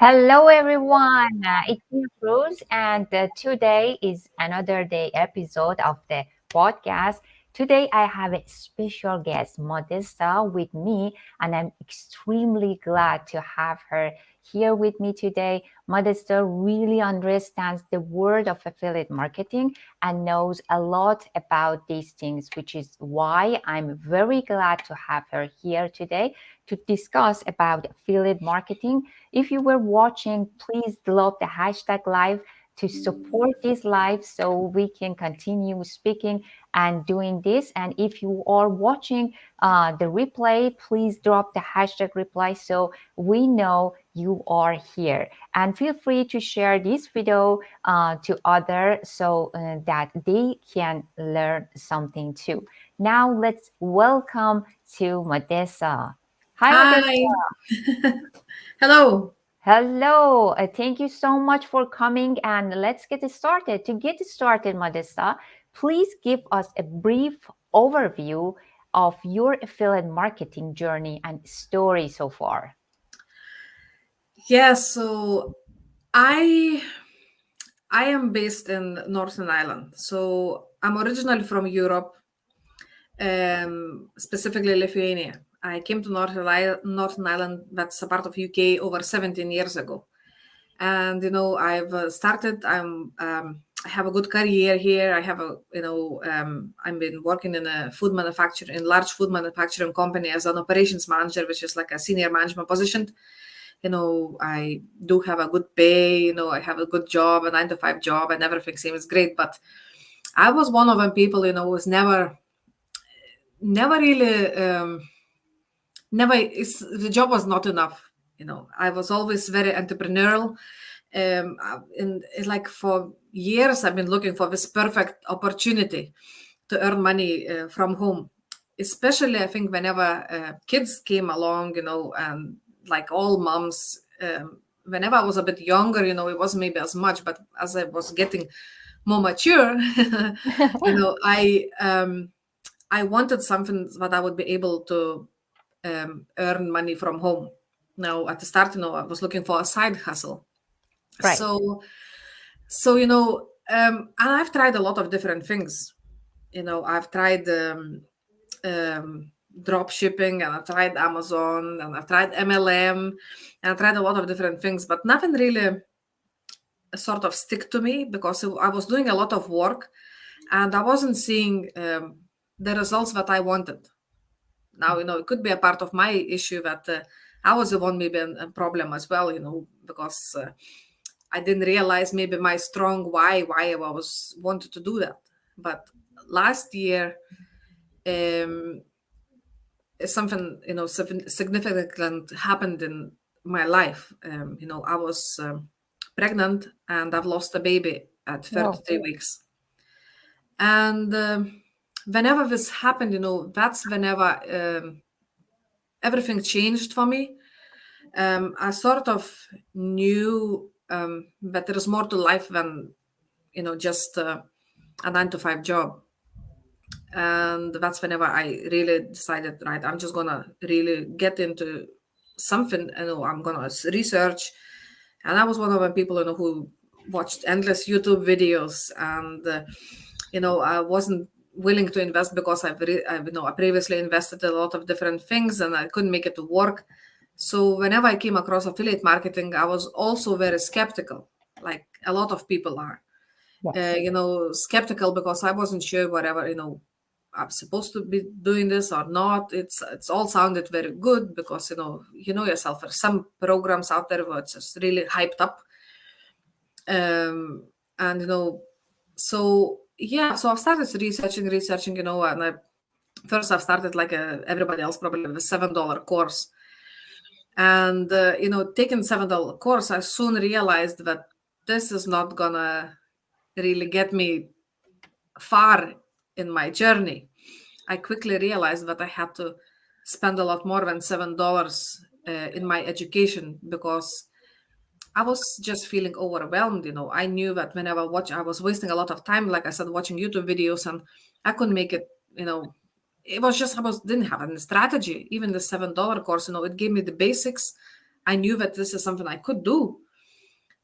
Hello, everyone. It's me, Afrooz, and today is another day episode of the podcast. Today, I have a special guest, Modesta, with me, and I'm extremely glad to have her here with me today. Modesta really understands the world of affiliate marketing and knows a lot about these things, which is why I'm very glad to have her here today to discuss about affiliate marketing. If you were watching, please drop the hashtag live to support this live so we can continue speaking and doing this. And if you are watching the replay, please drop the hashtag reply so we know you are here. And feel free to share this video to others so that they can learn something too. Now let's welcome to Modessa. Hi, Modessa. Hi. Hello. Hello, thank you so much for coming and let's get started. To get started, Modesta, please give us a brief overview of your affiliate marketing journey and story so far. Yeah, so I I am based in Northern Ireland. So I'm originally from Europe, specifically Lithuania. I came to Northern Ireland, that's a part of UK, over 17 years ago. And I've started. I have a good career here. I have I've been working in a large food manufacturing company as an operations manager, which is like a senior management position. I do have a good pay. I have a good job, a 9 to 5 job, and everything seems great. But I was one of them people, was never really, the job was not enough. I was always very entrepreneurial. And it's like for years, I've been looking for this perfect opportunity to earn money from home. Especially, I think, whenever kids came along, and like all moms, whenever I was a bit younger, it wasn't maybe as much, but as I was getting more mature, I wanted something that I would be able to earn money from home. Now, at the start, I was looking for a side hustle. Right. So and I've tried a lot of different things. I've tried drop shipping, and I've tried Amazon, and I've tried MLM, and I've tried a lot of different things, but nothing really sort of stick to me because I was doing a lot of work and I wasn't seeing the results that I wanted. Now, it could be a part of my issue that I was the one maybe a problem as well, because I didn't realize maybe my strong why I was wanted to do that. But last year, um, something significant happened in my life. I was pregnant and I've lost a baby at Oh, 33 weeks. And whenever this happened, that's whenever everything changed for me. I sort of knew that there is more to life than just a 9 to 5 job. And that's whenever I really decided, right, I'm just gonna really get into something. I'm gonna research. And I was one of the people who watched endless YouTube videos, and I wasn't willing to invest because I previously invested in a lot of different things and I couldn't make it to work. So whenever I came across affiliate marketing, I was also very skeptical, like a lot of people are. yes. Skeptical because I wasn't sure whatever I'm supposed to be doing this or not. It's all sounded very good because yourself. There's some programs out there where it's just really hyped up, and so yeah. So I've started researching, and I've started like everybody else probably with a $7 course, and taking $7 course, I soon realized that this is not gonna really get me far in my journey. I quickly realized that I had to spend a lot more than $7 in my education because I was just feeling overwhelmed. I knew that whenever I was wasting a lot of time, like I said, watching YouTube videos, and I couldn't make it. It was just didn't have any strategy. Even the $7 course, it gave me the basics. I knew that this is something I could do,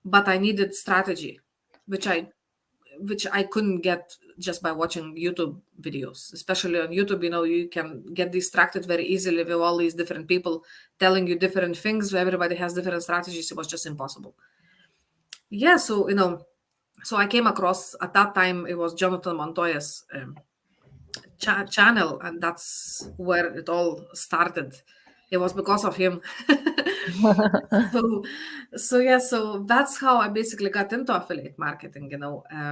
but I needed strategy, which I couldn't get just by watching YouTube videos. Especially on YouTube, you can get distracted very easily with all these different people telling you different things. Everybody has different strategies. It was just impossible. Yeah, so so I came across, at that time it was Jonathan Montoya's channel, and that's where it all started. It was because of him. so so that's how I basically got into affiliate marketing.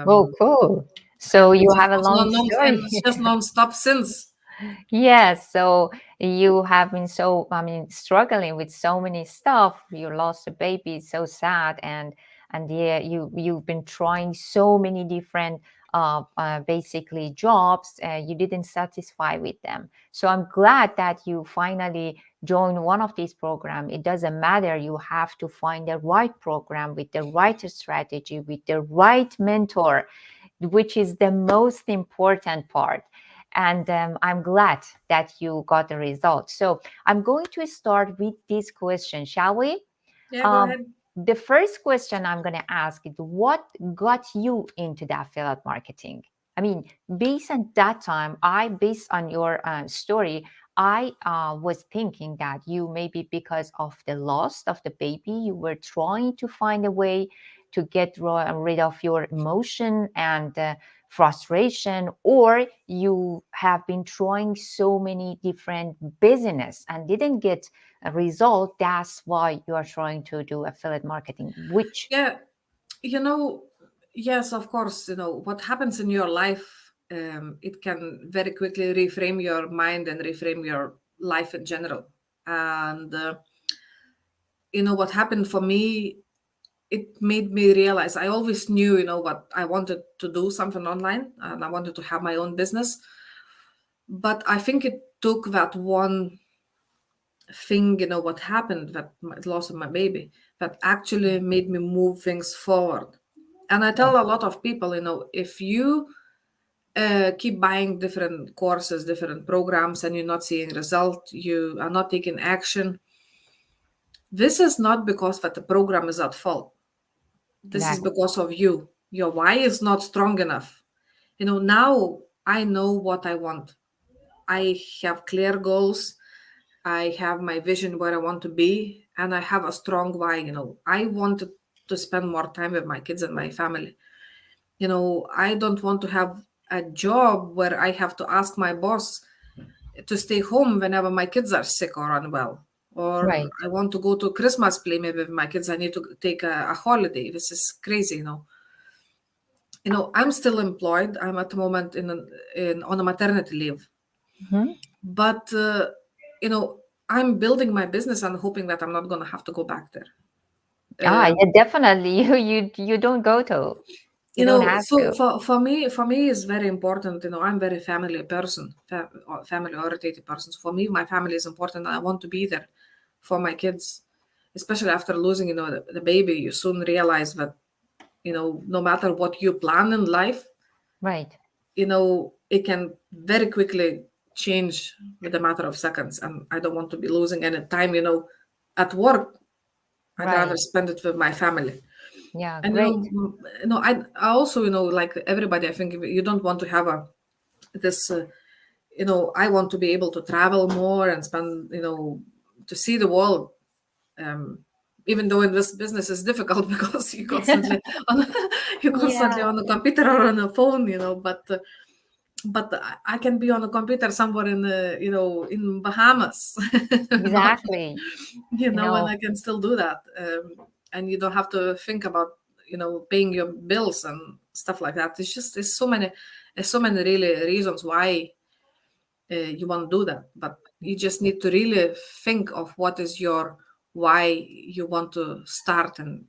Oh, cool. So And you it just have a was long and story. it's just non-stop since. Yes, so you have been struggling with so many stuff. You lost a baby, so sad, and yeah, you've been trying so many different basically jobs. You didn't satisfy with them. So I'm glad that you finally joined one of these programs. It doesn't matter. You have to find the right program with the right strategy, with the right mentor, which is the most important part. And I'm glad that you got the result. So I'm going to start with this question, shall we? Yeah, go Um, ahead. the first question I'm going to ask is what got you into the affiliate marketing? I mean, based on that time, based on your story, I was thinking that you maybe because of the loss of the baby, you were trying to find a way to get rid of your emotion and frustration, or you have been trying so many different business and didn't get a result. That's why you are trying to do affiliate marketing, which Yeah, you know, yes, of course, what happens in your life, it can very quickly reframe your mind and reframe your life in general. And what happened for me, it made me realize I always knew, what I wanted to do something online, and I wanted to have my own business. But I think it took that one thing, what happened, that loss of my baby, that actually made me move things forward. And I tell a lot of people, if you keep buying different courses, different programs, and you're not seeing result, you are not taking action, this is not because that the program is at fault. This is exactly because of you. Your why is not strong enough. Now I know what I want. I have clear goals. I have my vision where I want to be, and I have a strong why. I wanted to spend more time with my kids and my family. I don't want to have a job where I have to ask my boss to stay home whenever my kids are sick or unwell. Or right. I want to go to Christmas play maybe with my kids. I need to take a holiday. This is crazy. I'm still employed. I'm at the moment on a maternity leave, Mhm. but I'm building my business and hoping that I'm not going to have to go back there. Yeah, definitely. You don't go to. You don't have So to. for me is very important. I'm very family person, family oriented person. So for me, my family is important, and I want to be there for my kids, especially after losing, the baby. You soon realize that, no matter what you plan in life, Right. it can very quickly change with a matter of seconds. And I don't want to be losing any time, at work. I'd rather Right. spend it with my family. Yeah, And great. I also, like everybody, I think you don't want to have this. I want to be able to travel more and spend, to see the world. Um, Even though in this business is difficult because on, you're constantly Yeah, on the computer or on the phone, but I can be on a computer somewhere in the, in Bahamas, not, exactly. You and know, I can still do that. And you don't have to think about, paying your bills and stuff like that. There's so many really reasons why you want to do that, but you just need to really think of what is your why you want to start and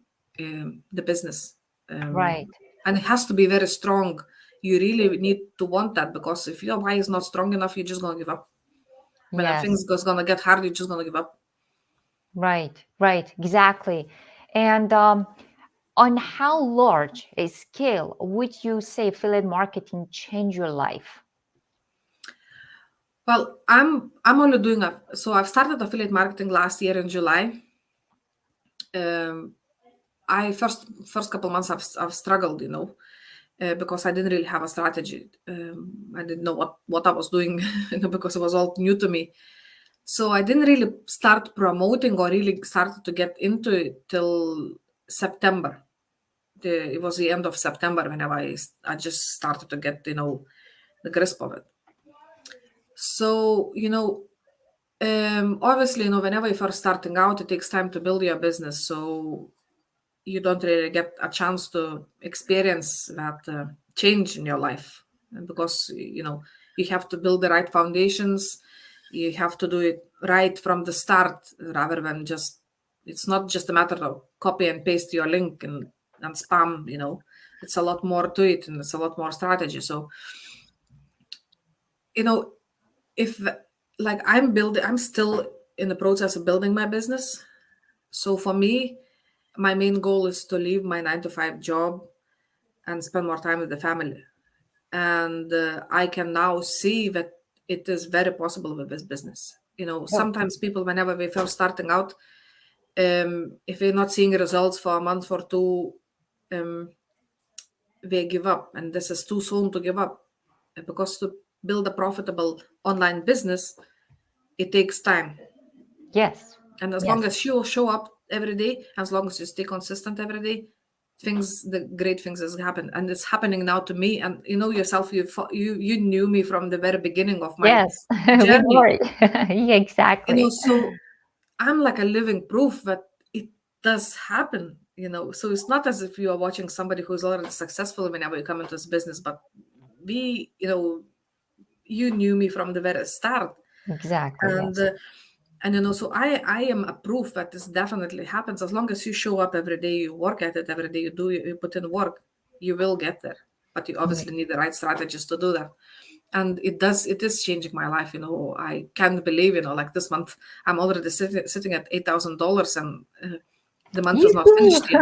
the business. um, right. and it has to be very strong. You really need to want that, because if your why is not strong enough, you're just going to give up. When things Yes. goes going to get hard, you're just going to give up. Right. Right. Exactly. And on how large a scale would you say affiliate marketing change your life? Well, I'm only doing so I've started affiliate marketing last year in July. Um, I first couple months I've struggled, because I didn't really have a strategy. I didn't know what I was doing, because it was all new to me. So I didn't really start promoting or really started to get into it till September. It was the end of September whenever I just started to get the grasp of it. So obviously, whenever you're first starting out, it takes time to build your business. So you don't really get a chance to experience that change in your life. And because you have to build the right foundations, you have to do it right from the start, rather than just, it's not just a matter of copy and paste your link and spam. It's a lot more to it, and it's a lot more strategy. So you know if, like, I'm still in the process of building my business. So for me, my main goal is to leave my 9 to 5 job and spend more time with the family. And I can now see that it is very possible with this business. Oh, Sometimes people, whenever they first starting out, if they're not seeing results for a month or two, um, they give up. And this is too soon to give up. Because to build a profitable online business, it takes time. yes, And as long yes, as you show up every day, as long as you stay consistent every day, the great things has happened, and it's happening now to me. And you know yourself, you knew me from the very beginning of my yes. We know journey. it. Yeah, exactly. So I'm like a living proof that it does happen. So it's not as if you are watching somebody who's already successful whenever you come into this business, but we, you knew me from the very start. Exactly. and Yes. uh, so I am a proof that this definitely happens. As long as you show up every day, you work at it every day, you put in work, you will get there. But you Yeah. obviously need the right strategies to do that. And it is changing my life. I can't believe, like this month I'm already sitting at $8,000, and the month is not You finished yet.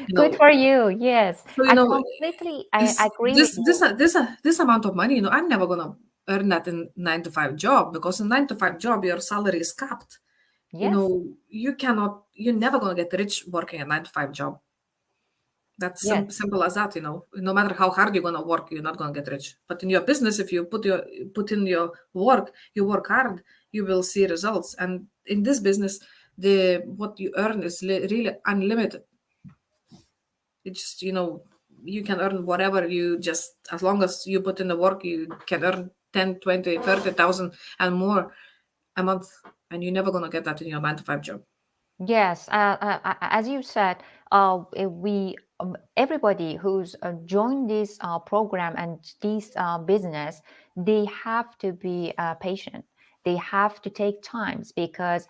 you Good know for you. Yes. so I completely I this agree with this you. this this amount of money, I'm never gonna earn that in 9 to 5 job, because in 9 to 5 job your salary is capped. Yes. You're never gonna get rich working a 9 to 5 job. That's Yes. simple as that. No matter how hard you're gonna work, you're not gonna get rich. But in your business, if you put in your work, you work hard, you will see results. And in this business, the what you earn is really unlimited. It's just, you can earn whatever, you just, as long as you put in the work, you can earn 10, 20, 30,000 and more a month. And you're never gonna get that in your 9 to 5 job. Yes, as you said, we everybody who's joined this program and this business, they have to be patient. They have to take times because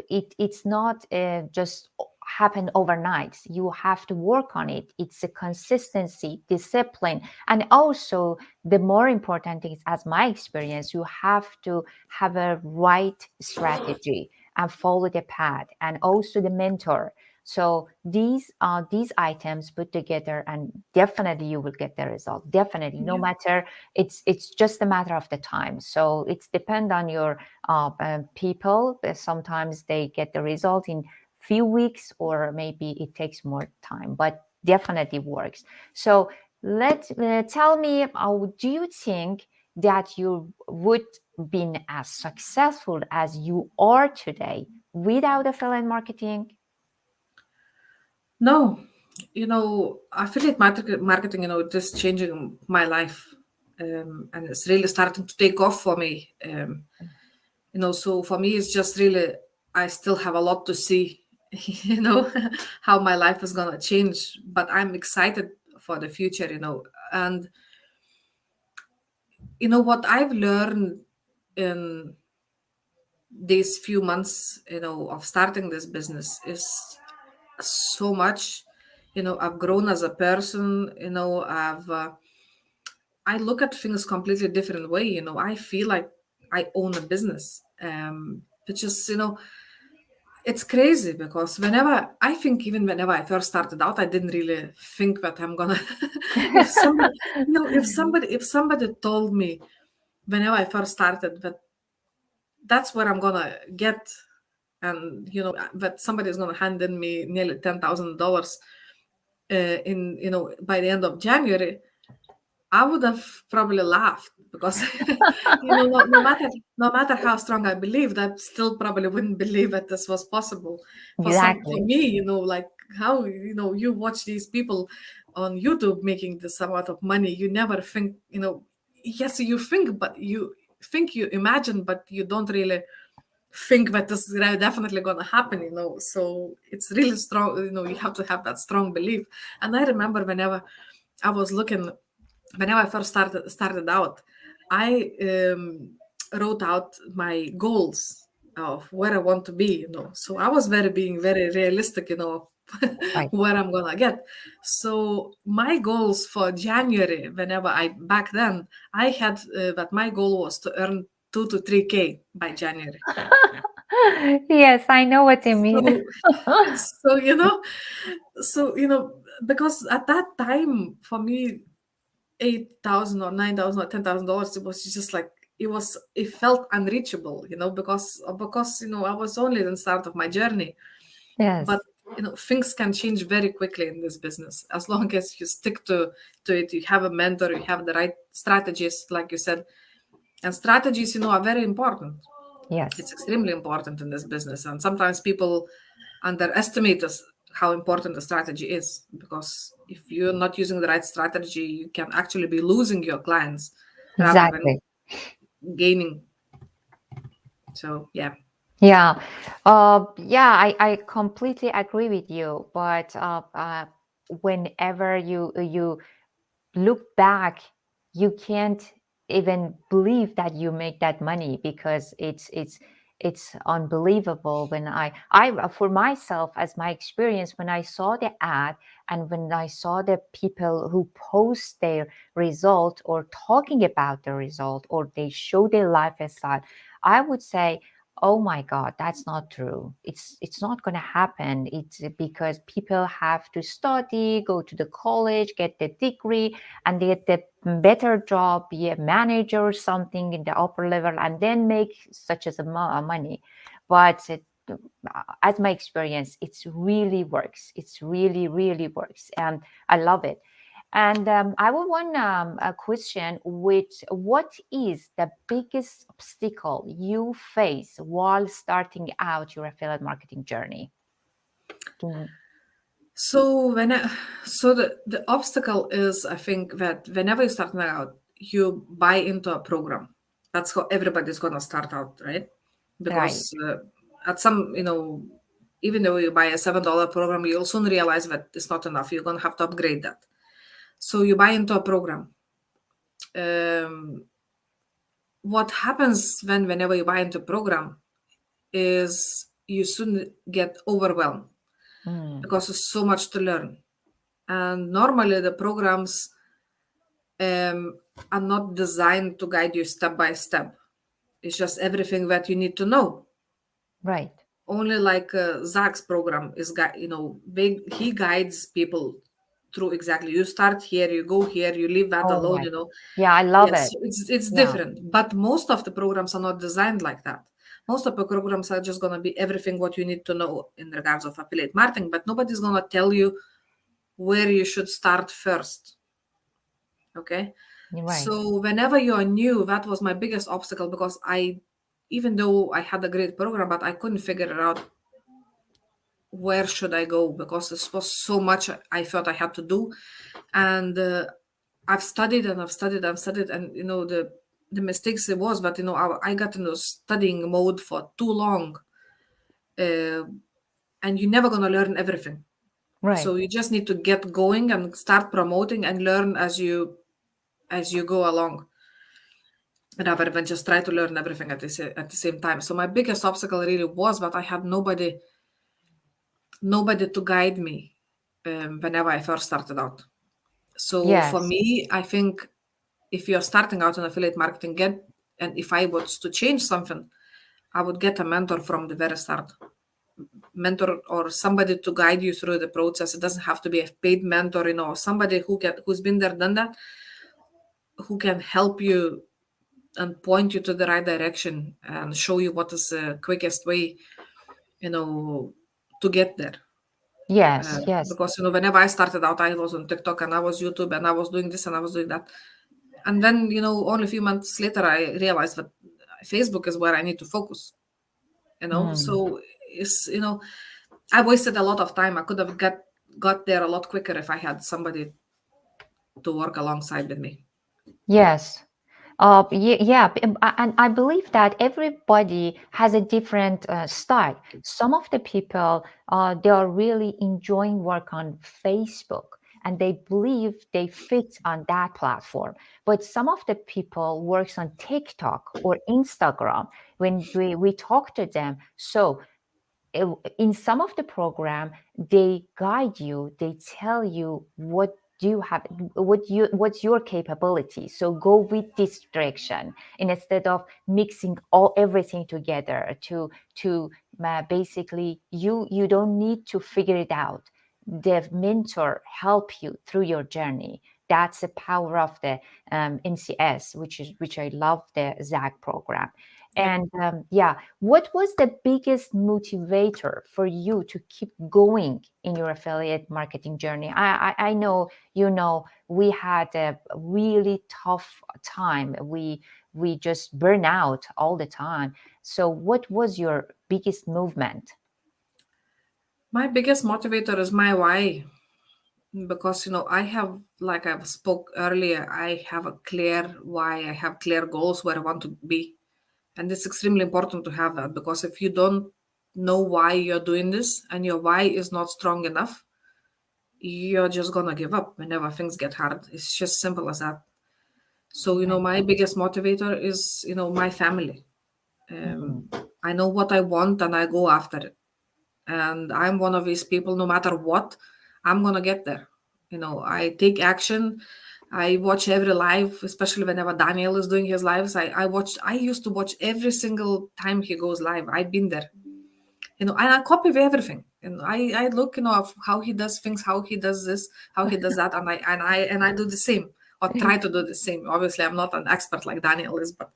it's not just happen overnight. You have to work on it. It's a consistency, discipline, and also the more important thing is, as my experience, you have to have a right strategy and follow the path and also the mentor. So these items put together, and definitely you will get the result, definitely, no Yeah. matter, it's just a matter of the time. So it's depend on your people. Sometimes they get the result in few weeks, or maybe it takes more time, but definitely works. So let tell me, do you think that you would been as successful as you are today without affiliate marketing? No, affiliate marketing, it is changing my life. And it's really starting to take off for me. So for me, it's just really, I still have a lot to see, how my life is going to change. But I'm excited for the future. And what I've learned in these few months, of starting this business is so much. I've grown as a person. I look at things completely different way. I feel like I own a business. Which is, it's crazy, because whenever I think, even whenever I first started out, I didn't really think that I'm gonna if somebody if somebody told me whenever I first started that that's what I'm gonna get, and that somebody is going to hand in me nearly $10,000 in by the end of January, I would have probably laughed because no matter how strong I believed, I still probably wouldn't believe that this was possible. For Exactly. me, like how you watch these people on YouTube making this amount of money, you never think, yes, you think, but you imagine, but you don't really think that this is definitely going to happen. So it's really strong. You have to have that strong belief. And I remember I was looking whenever I first started out, I wrote out my goals of where I want to be. So I was being very realistic. Right. Where I'm gonna get. So my goals for January, whenever back then I had that my goal was to earn 2 to 3K by January. Yes, I know what you mean. So, so because at that time for me, 8,000 or 9,000 or $10,000, it was just like it felt unreachable, because I was only in the start of my journey. But Yes, things can change very quickly in this business as long as you stick to it. You have a mentor, you have the right strategies, like you said. And strategies, are very important. yes, It's extremely important in this business, and sometimes people underestimate how important the strategy is, because if you're not using the right strategy, you can actually be losing your clients rather than exactly. gaining. So yeah. Yeah, yeah, I completely agree with you. But whenever you look back, you can't even believe that you make that money because it's unbelievable. When I for myself, as my experience, when I saw the ad and when I saw the people who post their result or talking about the result or they show their lifestyle, I would say, oh my god, that's not true. It's not going to happen. It's because people have to study, go to the college, get the degree, and they get the better job, be a manager or something in the upper level, and then make such as money. But as my experience, it's really works. It's really works, and I love it. And I would want a question, which what is the biggest obstacle you face while starting out your affiliate marketing journey? Mm. So the obstacle is, I think, that whenever you start out, you buy into a program. That's how everybody's gonna start out, right? Right. Because at some, even though you buy a $7 program, you'll soon realize that it's not enough. You're gonna have to upgrade that. So you buy into a program. Um, what happens whenever you buy into a program is you soon get overwhelmed Mm. because there's so much to learn. And normally the programs are not designed to guide you step by step. It's just everything that you need to know. Right. Only like Zach's program is, big. He guides people through exactly. You start here, you go here, you leave that Oh alone. my. Yeah, I love Yes, it. so it's Yeah. different. But most of the programs are not designed like that. Most of the programs are just gonna be everything what you need to know in regards of affiliate marketing. But nobody's gonna tell you where you should start first. Okay. You're right. So whenever you are new, that was my biggest obstacle, because even though I had a great program, but I couldn't figure it out where should I go, because this was so much I thought I had to do. And I've studied and I've studied and studied, and the mistakes it was, but I got into studying mode for too long, uh, and you're never gonna learn everything. Right. So you just need to get going and start promoting and learn as you go along, rather than just try to learn everything at the same time. So my biggest obstacle really was that I had nobody to guide me whenever I first started out. So for Yes. me, I think if you're starting out in affiliate marketing, and if I was to change something, I would get a mentor from the very start. Mentor or somebody to guide you through the process. It doesn't have to be a paid mentor, somebody who's been there, done that, who can help you and point you to the right direction and show you what is the quickest way you know, to get there. Yes, yes. Because whenever I started out, I was on TikTok and I was YouTube and I was doing this and I was doing that. And then, only a few months later, I realized that Facebook is where I need to focus. Mm. So it's I wasted a lot of time. I could have got there a lot quicker if I had somebody to work alongside with me. Yes. Yeah, and I believe that everybody has a different style. Some of the people, they are really enjoying work on Facebook and they believe they fit on that platform. But some of the people works on TikTok or Instagram when we talk to them. So in some of the program they guide you, they tell you what do you have, what's your capability, so go with this direction, and instead of mixing all everything together to basically you don't need to figure it out. The mentor help you through your journey. That's the power of the NCS, which I love, the ZAG program. Yeah. And yeah, what was the biggest motivator for you to keep going in your affiliate marketing journey? I know, we had a really tough time. We just burn out all the time. So what was your biggest movement? My biggest motivator is my why. Because I have, like I spoke earlier, I have a clear why, I have clear goals where I want to be. And it's extremely important to have that, because if you don't know why you're doing this and your why is not strong enough, you're just gonna give up whenever things get hard. It's just simple as that. So Right. my biggest motivator is my family. Mhm. um, I know what I want and I go after it. And I'm one of these people, no matter what, I'm gonna get there. I take action. I watch every live, especially whenever Daniel is doing his lives. I used to watch every single time he goes live. I've been there. And I copy everything. And I look, of how he does things, how he does this, how he does that, and I do the same, or try to do the same. Obviously, I'm not an expert like Daniel is, but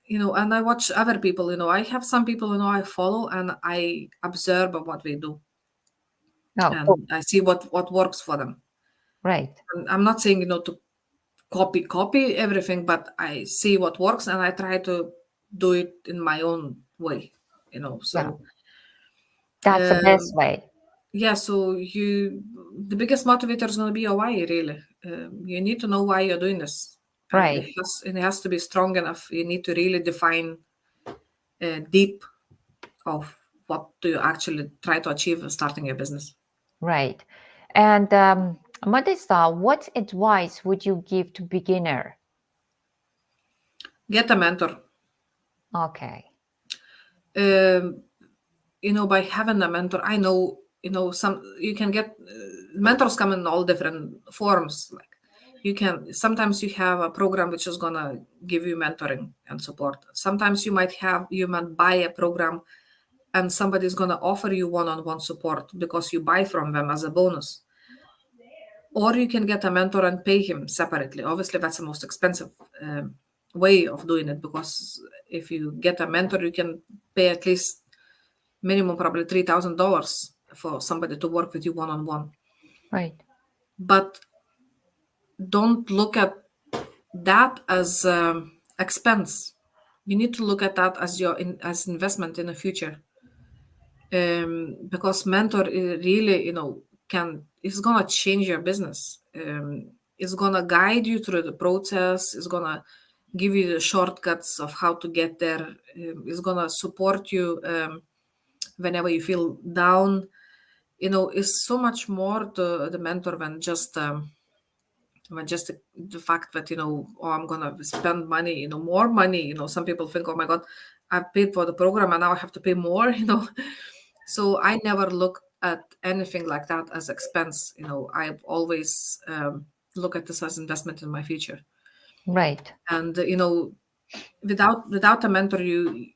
and I watch other people. I have some people I follow, and I observe of what they do, Oh, cool. and I see what works for them. Right. And I'm not saying to copy everything, but I see what works and I try to do it in my own way. Yeah, So that's the best um, way. yeah. So the biggest motivator is going to be your why. Really, you need to know why you're doing this, and Right. it has to be strong enough. You need to really define deep of what do you actually try to achieve in starting your business. Right. And Modesta, what advice would you give to beginner? Get a mentor. Okay. Um, by having a mentor, I know, some you can get mentors come in all different forms. Like sometimes you have a program which is gonna give you mentoring and support. Sometimes you might buy a program and somebody's gonna offer you one-on-one support because you buy from them as a bonus. Or you can get a mentor and pay him separately. Obviously, that's the most expensive way of doing it, because if you get a mentor, you can pay at least minimum probably $3,000 for somebody to work with you one on one. Right. But don't look at that as expense. You need to look at that as as investment in the future, because mentor really can is gonna change your business. It's gonna guide you through the process. It's gonna give you the shortcuts of how to get there. It's gonna support you whenever you feel down. Is so much more to the mentor than just the fact that oh, I'm gonna spend money, more money. Some people think, oh my god, I've paid for the program and now I have to pay more. So I never look at anything like that as expense. I've always look at this as investment in my future. Right. And without a mentor, you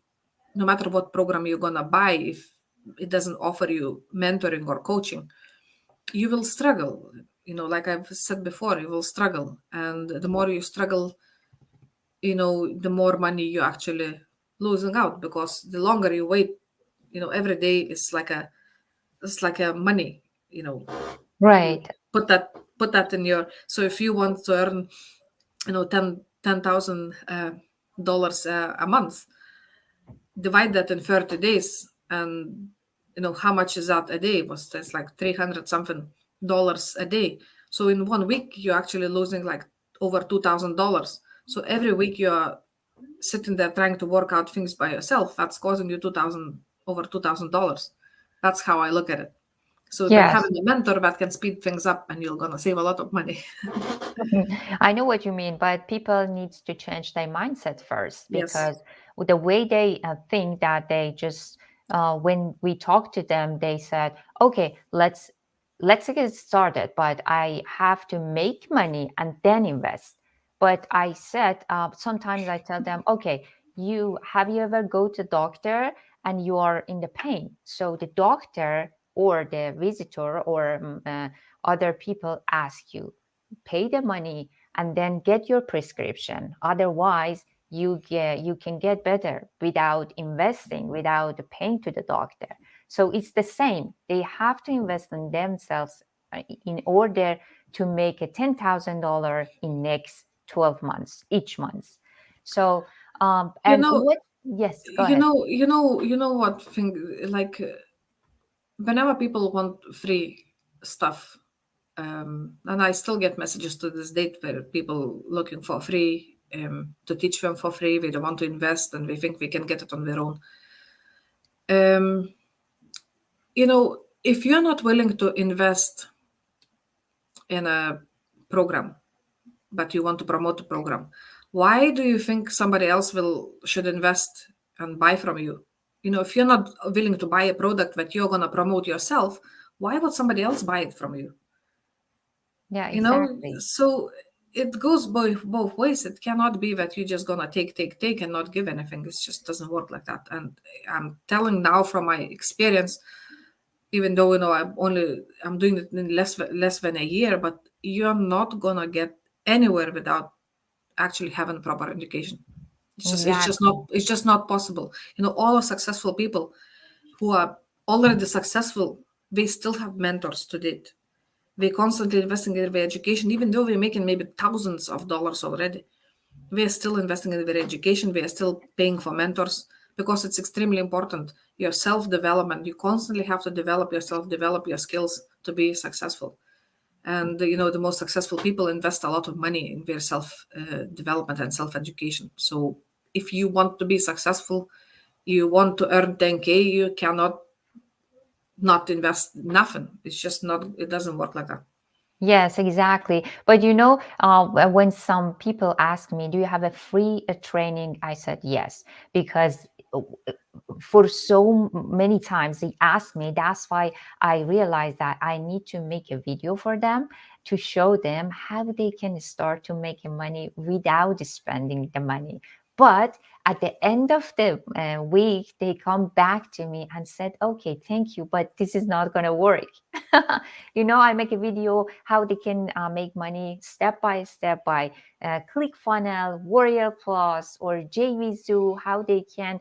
no matter what program you're gonna buy, if it doesn't offer you mentoring or coaching, you will struggle. Like I've said before, you will struggle. And the more you struggle, the more money you actually losing out, because the longer you wait, every day is like a money, you Right. put that in your. So if you want to earn, 10,000 dollars a month, divide that in 30 days, and how much is that a day? Was That's like 300 something dollars a day. So in 1 week you're actually losing like over $2,000. So every week you are sitting there trying to work out things by yourself, that's causing you 2,000 over $2,000. That's how I look at it. So by Yes. having a mentor, that can speed things up, and you're gonna save a lot of money. I know what you mean, but people needs to change their mindset first, Yes. because with the way they think, that they just when we talk to them, they said, "Okay, let's get started, but I have to make money and then invest." But I said, sometimes I tell them, "Okay, you ever go to doctor and you are in the pain? So the doctor or the visitor or other people ask you, pay the money and then get your prescription. Otherwise, you can get better without investing, without paying to the doctor." So it's the same. They have to invest in themselves in order to make a $10,000 in next 12 months each month. So You and know, what? Yes, go you ahead. know, you know, you know what thing, like, whenever people want free stuff, and I still get messages to this date where people looking for free, to teach them for free. They don't want to invest, and they think they can get it on their own. Um, if you're not willing to invest in a program, but you want to promote the program, why do you think somebody else will should invest and buy from you? If you're not willing to buy a product that you're going to promote yourself, why would somebody else buy it from you? Yeah, you know exactly. so it goes both ways. It cannot be that you're just gonna take and not give anything. It just doesn't work like that. And I'm telling now from my experience, even though I'm doing it in less than a year, but you're not gonna get anywhere without actually having proper education. Exactly. It's just not possible. All the successful people who are already successful, they still have mentors to date. We're constantly investing in their education, even though we're making maybe thousands of dollars already. We are still investing in their education. We are still paying for mentors, because it's extremely important. Your self development, you constantly have to develop yourself, develop your skills to be successful. And the most successful people invest a lot of money in their self development and self education. So if you want to be successful, you want to earn 10K, you cannot not invest nothing. It's just not, it doesn't work like that. Yes, exactly. But when some people ask me, "Do you have a free training?" I said yes, because for so many times they ask me. That's why I realized that I need to make a video for them to show them how they can start to make money without spending the money. But at the end of the week, they come back to me and said, "Okay, thank you, but this is not going to work." I make a video how they can make money step by step by ClickFunnels, Warrior Plus, or JVZoo, how they can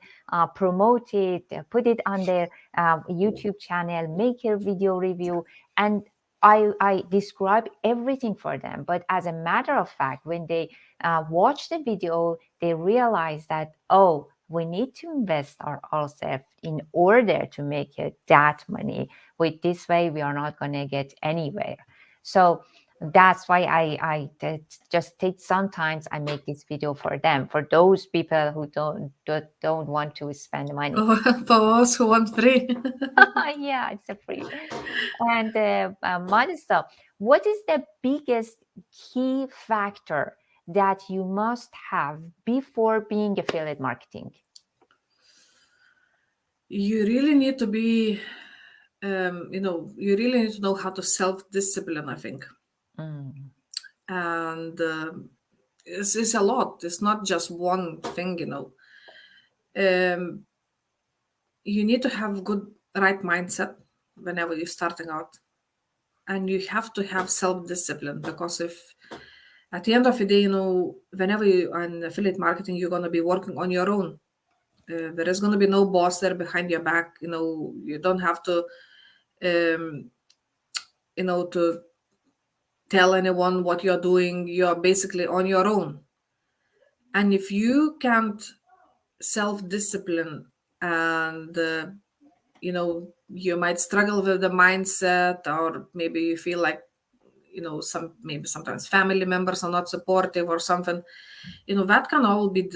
promote it, put it on their YouTube channel, make a video review, and I describe everything for them. But as a matter of fact, when they watch the video, they realize that, oh, we need to invest ourselves in order to make it that money. With this way, we are not going to get anywhere. So that's why just take sometimes I make this video for them, for those people who don't want to spend money. For us who want free. Yeah, it's a free. And Modesta, what is the biggest key factor that you must have before being affiliate marketing? You really need to be, you really need to know how to self-discipline, I think. Mm, And it's a lot. It's not just one thing. Um, you need to have good, right mindset whenever you're starting out. And you have to have self-discipline, because if at the end of the day, whenever you are in affiliate marketing, you're going to be working on your own. There is going to be no boss there behind your back. You don't have to, um, to tell anyone what you're doing. You're basically on your own. And if you can't self-discipline, and you might struggle with the mindset, or maybe you feel like, maybe sometimes family members are not supportive or something, that can all be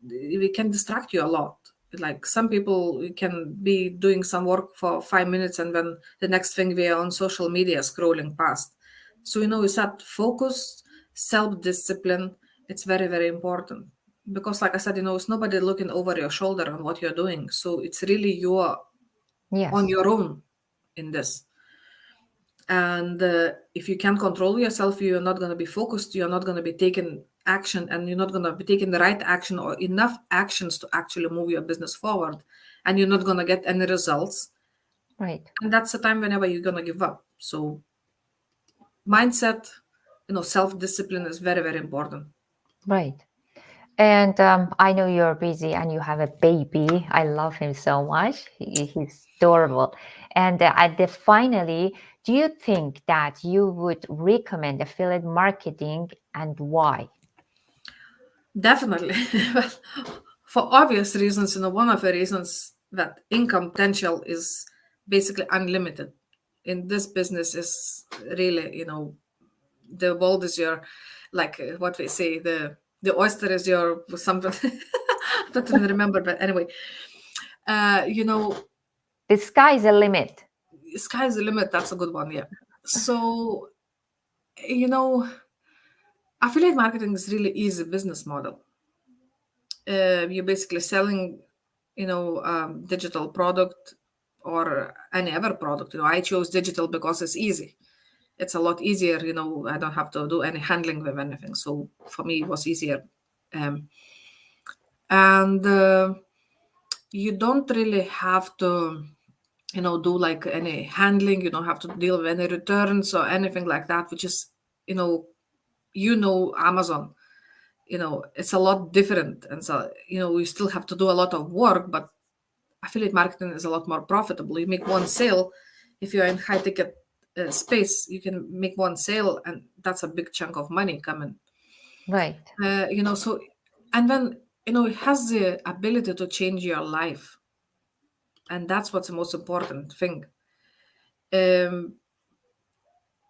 we can distract you a lot. Like some people can be doing some work for 5 minutes, and then the next thing we are on social media scrolling past. So it's that focus, self-discipline. It's very, very important, because like I said, it's nobody looking over your shoulder on what you're doing. So it's really you're on Yes. your own in this. And if you can't control yourself, you're not going to be focused, you're not going to be taking action, and you're not going to be taking the right action or enough actions to actually move your business forward, and you're not going to get any results. Right. And that's the time whenever you're going to give up. So mindset, self-discipline is very, very important. Right. And I know you're busy and you have a baby. I love him so much. He's adorable. And finally, do you think that you would recommend affiliate marketing, and why? Definitely. Well, for obvious reasons, one of the reasons that income potential is basically unlimited in this business is really, the world is your, like what we say, the oyster is your something. I don't even remember, but anyway, uh, you know, The sky is the limit. sky's the limit. That's a good one, yeah. So, you know, affiliate marketing is really easy business model. You're basically selling, digital product or any other product. I chose digital because it's easy. It's a lot easier. I don't have to do any handling with anything. So for me, it was easier. Um, and you don't really have to, do like any handling. You don't have to deal with any returns or anything like that, which is, you know, Amazon. It's a lot different, and so we still have to do a lot of work, but affiliate marketing is a lot more profitable. You make one sale. If you're in high ticket space, you can make one sale, and that's a big chunk of money coming. Right. So, and then it has the ability to change your life, and that's what's the most important thing. um,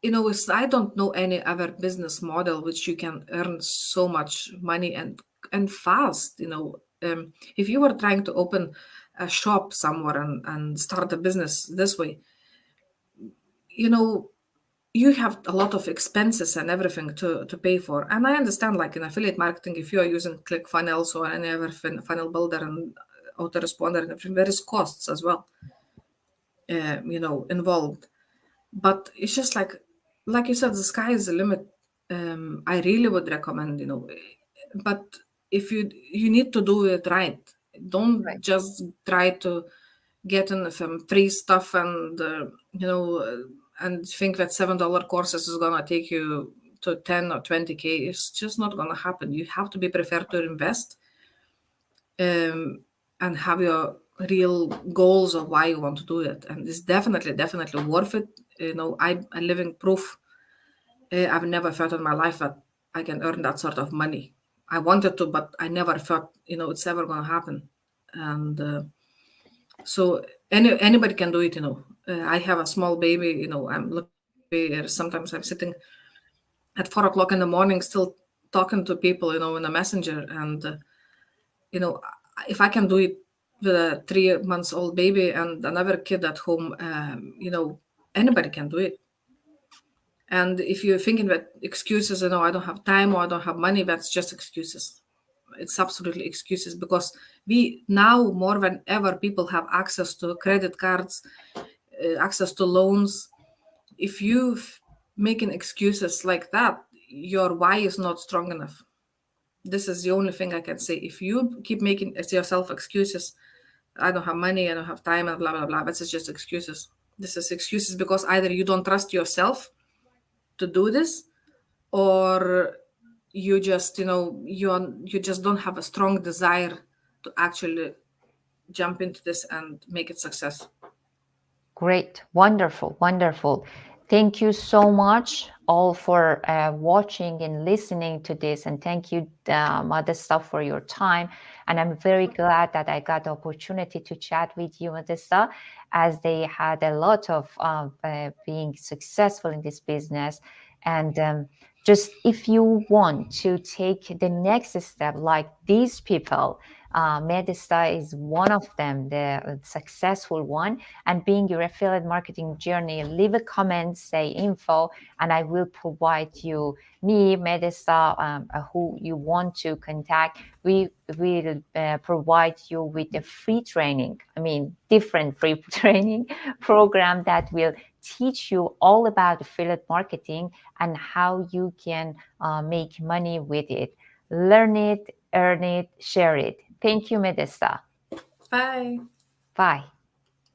I don't know any other business model which you can earn so much money and fast. If you were trying to open a shop somewhere and start a business this way, you know you have a lot of expenses and everything to pay for. And I understand, like in affiliate marketing, if you are using ClickFunnels or any other funnel builder and autoresponder and everything, there is costs as well, involved. But it's just like you said, the sky is the limit. I really would recommend, but if you need to do it right. Don't Right. just try to get in some free stuff and and think that $7 courses is gonna take you to 10 or 20K. It's just not gonna happen. You have to be prepared to invest, and have your real goals of why you want to do it. And it's definitely worth it. I'm living proof. I've never felt in my life that I can earn that sort of money. I wanted to, but I never thought, it's ever going to happen. And so anybody can do it. I have a small baby. I'm looking at my baby. Sometimes I'm sitting at 4 o'clock in the morning, still talking to people, in a messenger. And you know, if I can do it with a 3 months old baby and another kid at home, anybody can do it. And if you're thinking that excuses, I don't have time or I don't have money, that's just excuses. It's absolutely excuses, because we now more than ever people have access to credit cards, access to loans. If you making excuses like that, your why is not strong enough. This is the only thing I can say. If you keep making yourself excuses, I don't have money, I don't have time, and blah blah blah, this is just excuses. This is excuses because either you don't trust yourself to do this, or you just you just don't have a strong desire to actually jump into this and make it success. Great, wonderful, wonderful. Thank you so much all for watching and listening to this. And thank you, Modesta, for your time. And I'm very glad that I got the opportunity to chat with you, Modesta, as they had a lot of being successful in this business. And just if you want to take the next step, like these people, Modesta is one of them, the successful one, and being your affiliate marketing journey, leave a comment, say info, and I will provide you me, Medesta, who you want to contact. We will provide you with a free training. I mean, different free training program that will teach you all about affiliate marketing and how you can make money with it. Learn it, earn it, share it. Thank you, Medesta. Bye. Bye.